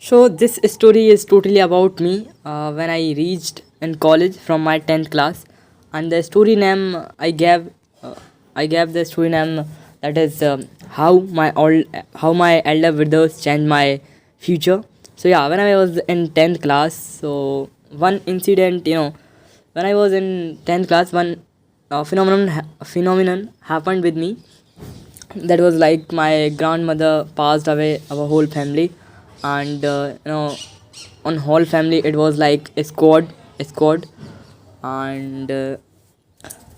So this story is totally about me when I reached in college from my 10th class, and the story name uh, I gave the story name that is how my elder brothers changed my future. So yeah, when I was in 10th class, so one incident, when I was in 10th class, one phenomenon happened with me. That was like my grandmother passed away, our whole family, and on whole family it was like a squad, and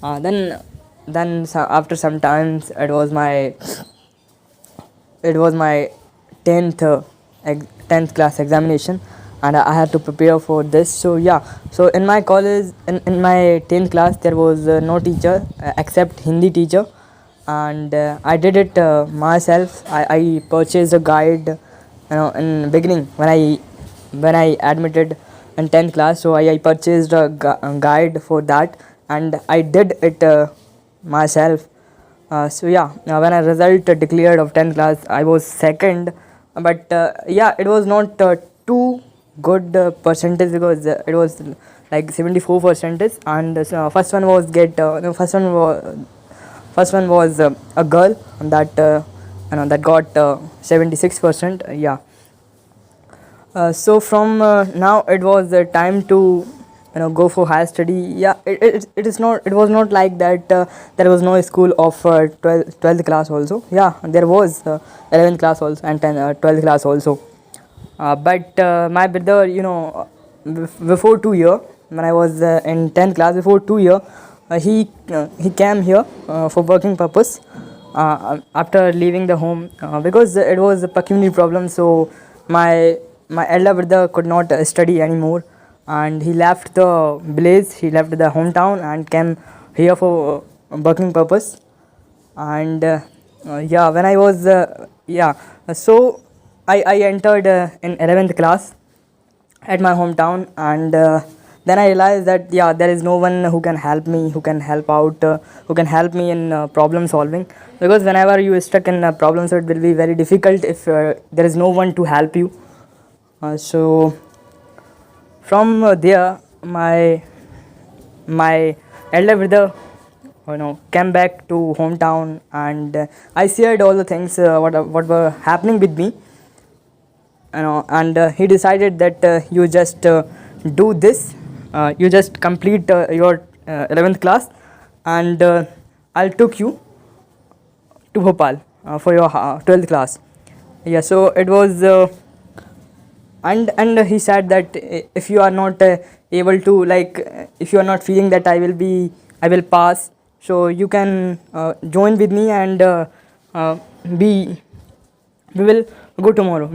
after some times it was my 10th 10th class examination, and I had to prepare for this. So yeah, so in my college, in my 10th class, there was no teacher except Hindi teacher, and I did it myself. I purchased a guide, in beginning when I admitted in 10th class. So I purchased a guide for that, and I did it myself. So yeah, when a result declared of 10th class, I was second, but yeah, it was not too good percentage, because it was like 74 percentage, and first one was a girl that got 76%. Yeah, so from now it was time to go for higher study. Yeah, it is not, it was not like that there was no school of 12th class also. Yeah, there was 11th class also, and 12th class also, but my brother, before 2 year, when I was in 10th class, before 2 year, he came here for working purpose, after leaving the home, because it was a pecuniary problem. So my elder brother could not study anymore, and he left the village, he left the hometown, and came here for working purpose. And yeah, when I was yeah so I entered in 11th class at my hometown, and then I realized that yeah, there is no one who can help me, who can help out, who can help me in problem solving, because whenever you are stuck in a problem, so it will be very difficult if there is no one to help you. So from there, my elder brother, came back to hometown, and I shared all the things what were happening with me, and he decided that you just do this, you just complete your 11th class, and I'll took you to Bhopal for your 12th class. Yeah, so it was and he said that if you are not able to, like, if you are not feeling that I will pass, so you can join with me, and be we will go tomorrow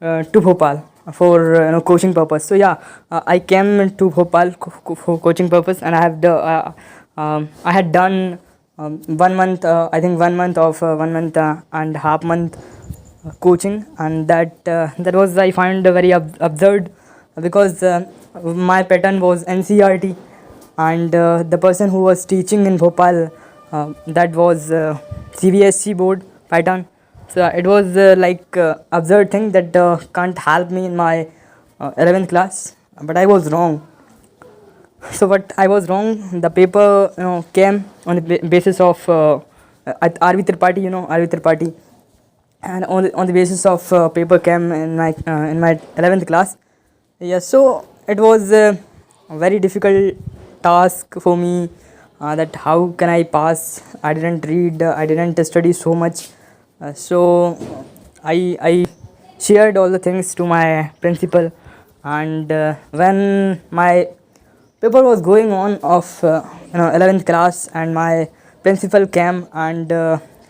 to Bhopal for coaching purpose. So yeah, I came to Bhopal for coaching purpose, and I had done 1 month, I think 1 month of 1 month and half month coaching, and that was, I find, very absurd, because my pattern was NCRT, and the person who was teaching in Bhopal, that was CBSE board pattern. So it was like absurd thing that can't help me in my 11th class, but I was wrong. So what I was wrong, the paper came on the basis of RV Tripathi, RV Tripathi, and on the basis of paper came in my 11th class. Yeah, so it was a very difficult task for me, that how can I pass. I didn't read, I didn't study so much. So I shared all the things to my principal, and when my paper was going on of 11th class, and my principal came and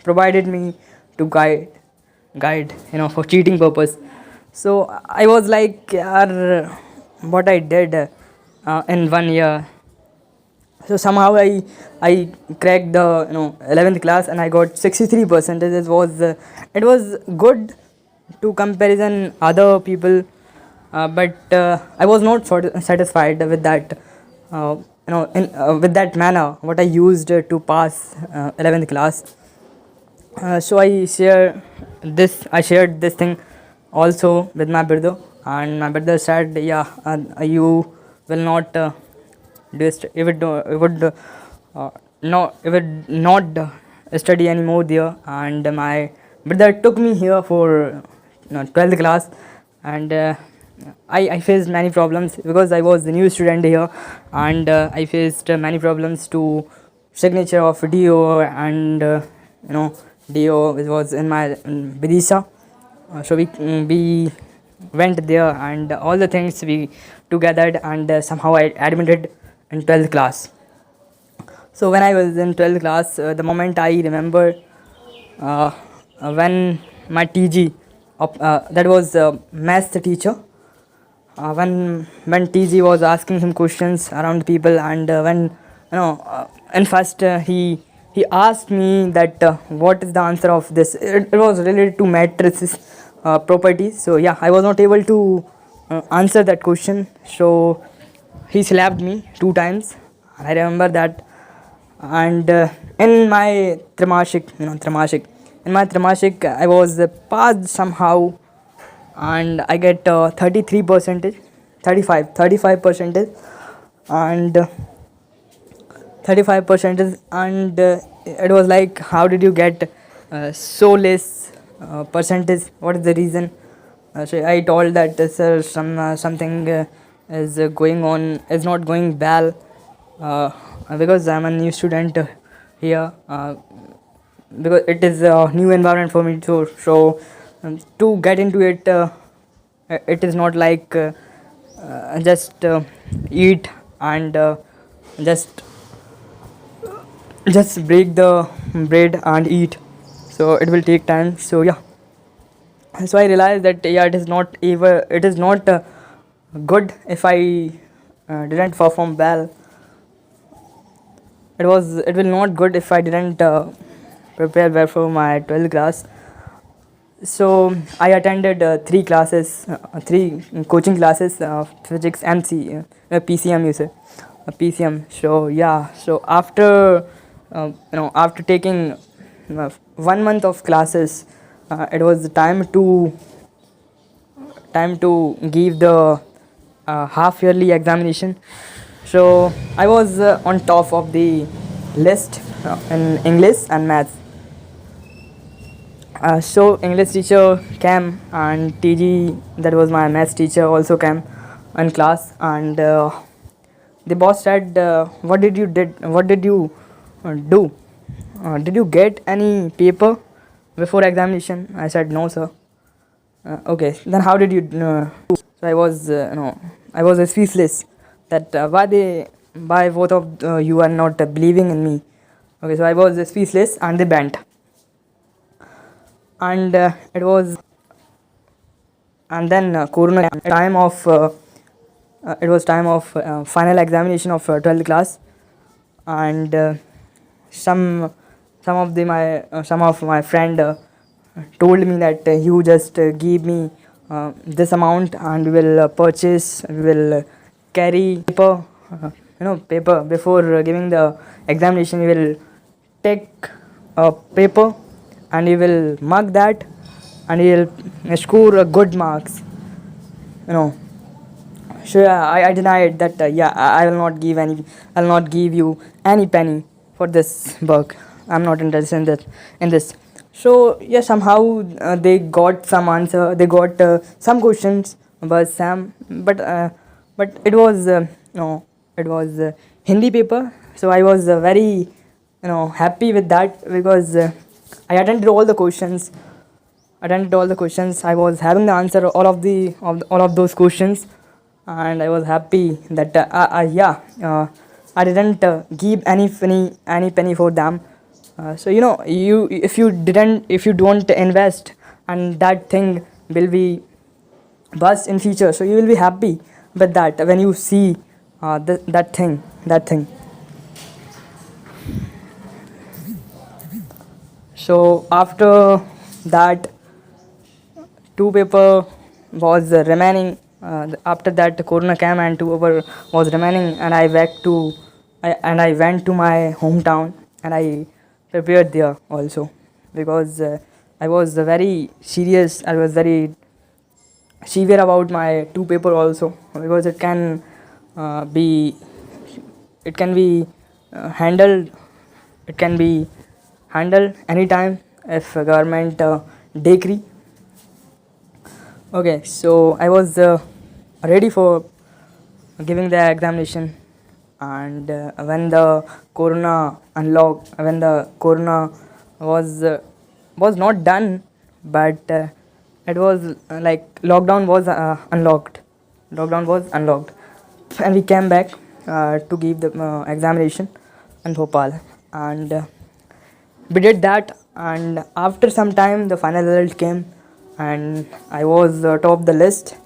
provided me to guide for cheating purpose. So I was like, yaar, what I did in 1 year. So somehow I cracked the 11th class, and I got 63%. It was good to comparison other people, but I was not satisfied with that, with that manner what I used to pass 11th class. So I shared this thing also with my brother, and my brother said, yeah, you will not do it would no it would not study anymore there. And my brother took me here for 12th class. And I faced many problems because I was the new student here. And I faced many problems to signature of DO. And you know DO, which was in my Vidisha. So we went there, and all the things we together, and somehow I admitted in 12th class. So when I was in 12th class, the moment I remember, uh, when my TG, that was math teacher, when TG was asking some questions around people. And when in first he asked me that what is the answer of this. It was related to matrices properties. So yeah, I was not able to answer that question. So he slapped me 2 times. I remember that. And in my trimashik, in my trimashik, I was passed somehow. And I get 33 percentage, 35 percentage. And 35 percentage. And it was like, how did you get so less percentage? What is the reason? So I told that sir, something is not going well, because I'm a new student here, because it is a new environment for me. So to get into it, it is not like just eat and just break the bread and eat. So it will take time. So yeah, so I realized that yeah, it is not good if I didn't perform well. It will not good if I didn't prepare well for my 12th class. So I attended three coaching classes, physics, MC, PCM, you say, PCM. So yeah, so after after taking 1 month of classes, it was the time to give the half yearly examination. So I was on top of the list in English and maths. So English teacher came, and TG, that was my maths teacher, also came in class. And the boss said, what did you do? Did you get any paper before examination? I said, no sir. Okay, then how did you so I was speechless that why both of you are not believing in me. Okay, so I was speechless, and they bent. And then corona time of it was time of final examination of 12th class. And some of my friend told me that you just give me this amount, and we will we will carry paper, paper before giving the examination. We will take a paper, and we will mark that, and we will score good marks. So yeah, I denied that. Yeah, I will not give any. I will not give you any penny for this work. I'm not interested in that. In this. So yeah, somehow they got some answer. They got some questions, but it was it was Hindi paper. So I was very happy with that, because I attended all the questions. I was having the answer all of those questions. And I was happy that I didn't give any penny for them. So you if you don't invest, and that thing will be bust in future. So you will be happy with that when you see that thing. So after that, two paper was remaining. After that, the corona came, and 2 paper was remaining. And I went to my hometown, and I prepared there also, because I was very serious. I was very severe about my two paper also, because be it can be handled, it can be handled anytime if government decree. Okay, so I was ready for giving the examination, and when the corona was not done, but it was like lockdown was unlocked, and we came back to give the examination in Bhopal, and we did that. And after some time the final result came, and I was top the list,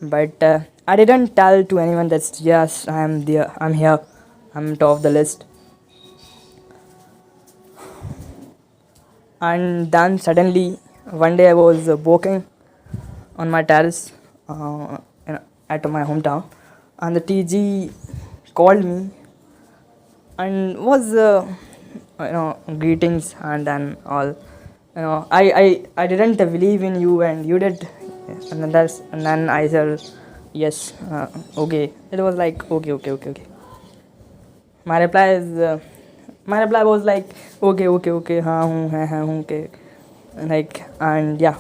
but I didn't tell to anyone that yes, I'm here, I'm top of the list. And then suddenly one day I was walking on my terrace at my hometown, and the TG called me and was greetings and then all. I didn't believe in you and you did, and then I said yes, okay. It was like okay. My reply is my reply was like okay, हाँ हूँ okay, like. And yeah,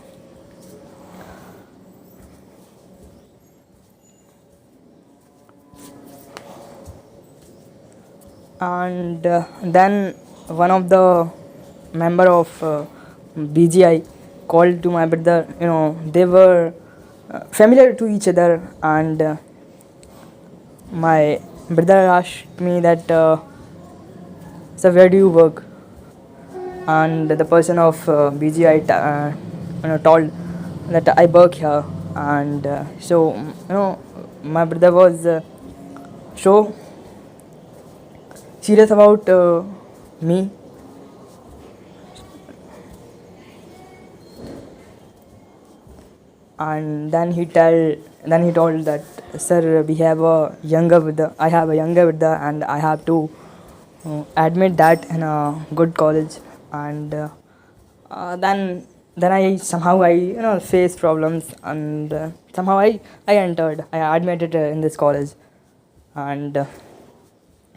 and then one of the member of BGI called to my brother. They were familiar to each other, and my brother asked me that so where do you work, and the person of BGI told that I work here. And so my brother was so serious about me. And then he told that, sir, we have a younger brother, I have a younger brother, and I have to admit that in a good college. And then I faced problems, and somehow I entered, I admitted in this college. And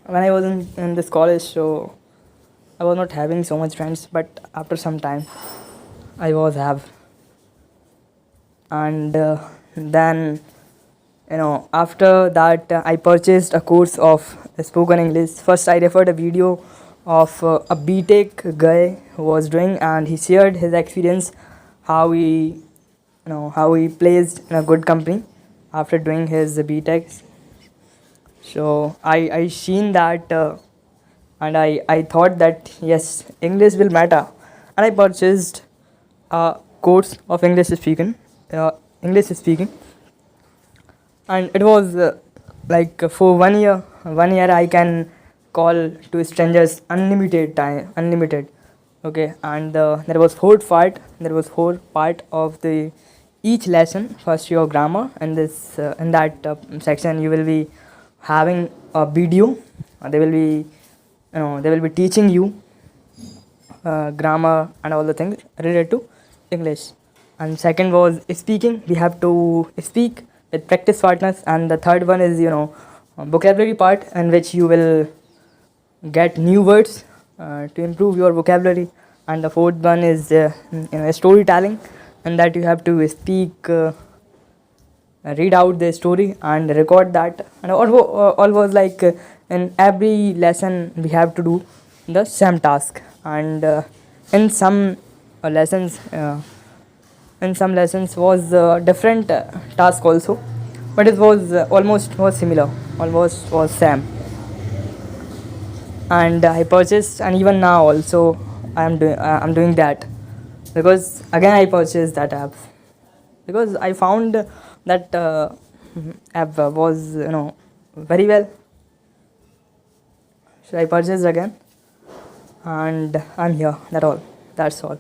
when I was in this college, so I was not having so much friends, but after some time I was have. And then after that I purchased a course of spoken English. First I referred a video of a BTech guy who was doing, and he shared his experience, how he placed in a good company after doing his BTech. So I seen that, and I thought that yes, English will matter, and I purchased a course of English speaking, and it was like for 1 year. 1 year I can call to strangers unlimited. Okay, and there was four part of the each lesson. First your grammar, and this in that section you will be having a video. They will be teaching you grammar and all the things related to English. And second was speaking. We have to speak with practice partners. And the third one is vocabulary part, in which you will get new words to improve your vocabulary. And the fourth one is storytelling, and that you have to speak, read out the story and record that. And all was like in every lesson we have to do the same task. And in some lessons was different task also, but it was almost was similar, almost was same. And I purchased, and even now also I'm doing that, because again I purchased that app, because I found that app was very well. So I purchased again, and I'm here. That's all.